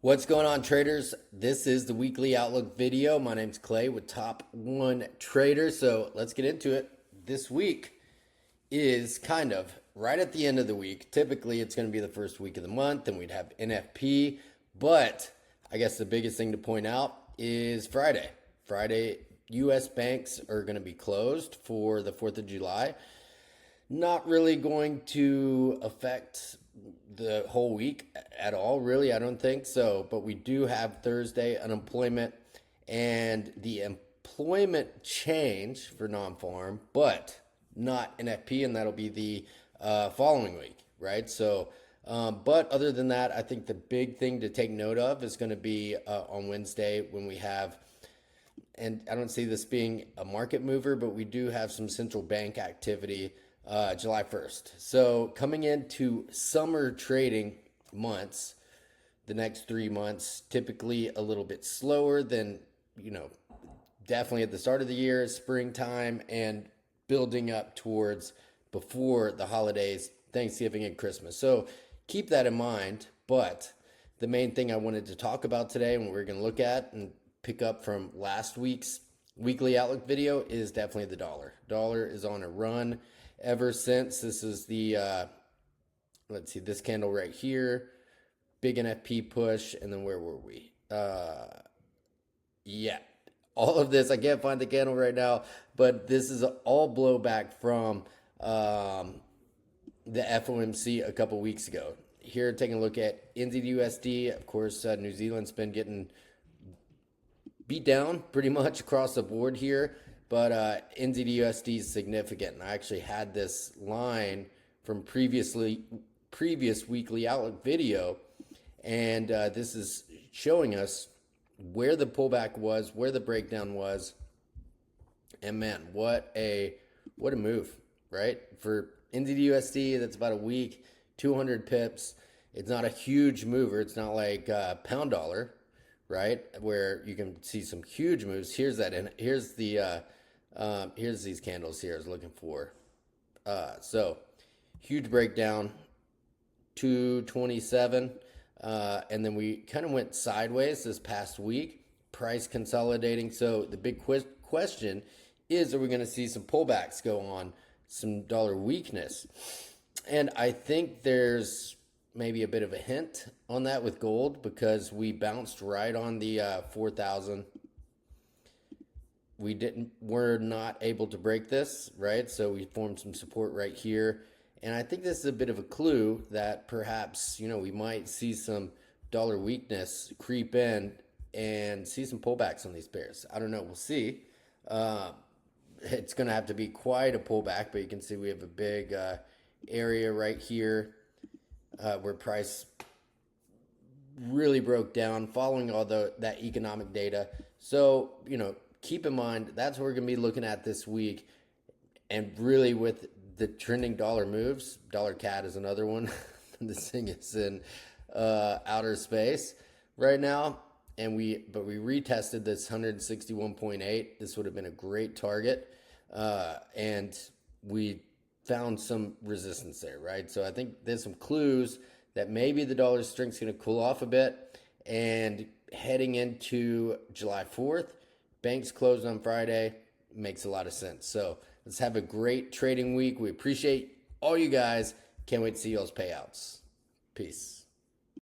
What's going on, traders? This is the weekly outlook video. My name's Clay with Top One Trader. So let's get into it. This week is kind of right at the end of the week. Typically, it's going to be the first week of the month, and we'd have NFP. But I guess the biggest thing to point out is Friday. Friday, U.S. banks are going to be closed for the 4th of July. Not really going to affect the whole week at all, really. I don't think so. But we do have Thursday unemployment and the employment change for non-farm, but not NFP, and that'll be the following week, right? So, but other than that, I think the big thing to take note of is going to be on Wednesday when we have, and I don't see this being a market mover, but we do have some central bank activity July 1st. So coming into summer trading months, the next 3 months, typically a little bit slower than, definitely at the start of the year, springtime, and building up towards before the holidays, Thanksgiving and Christmas. So keep that in mind. But the main thing I wanted to talk about today and what we're going to look at and pick up from last week's weekly outlook video is definitely the dollar. Dollar is on a run ever since. This is the, let's see, this candle right here, big NFP push, and then where were we? Yeah, all of this, I can't find the candle right now, but this is all blowback from the FOMC a couple weeks ago. Here, taking a look at NZD/USD, of course, New Zealand's been getting beat down pretty much across the board here. But NZD/USD is significant. And I actually had this line from previous weekly outlook video. And this is showing us where the pullback was, where the breakdown was. And man, what a move, right? For NZD/USD, that's about a week, 200 pips. It's not a huge mover. It's not like pound dollar, right? Where you can see some huge moves. Here's that. And here's the... here's these candles here I was looking for. So huge breakdown, 227. And then we kind of went sideways this past week, price consolidating. So the big question is, are we going to see some pullbacks go on, some dollar weakness? And I think there's maybe a bit of a hint on that with gold, because we bounced right on the 4,000. We're not able to break this, right? So we formed some support right here. And I think this is a bit of a clue that perhaps, we might see some dollar weakness creep in and see some pullbacks on these pairs. I don't know. We'll see. It's going to have to be quite a pullback, but you can see we have a big area right here where price really broke down following all that economic data. So, keep in mind, that's what we're going to be looking at this week. And really with the trending dollar moves, dollar CAD is another one. This thing is in outer space right now. But we retested this 161.8. This would have been a great target. And we found some resistance there, right? So I think there's some clues that maybe the dollar strength is going to cool off a bit. And heading into July 4th, banks closed on Friday, makes a lot of sense. So let's have a great trading week. We appreciate all you guys. Can't wait to see y'all's payouts. Peace.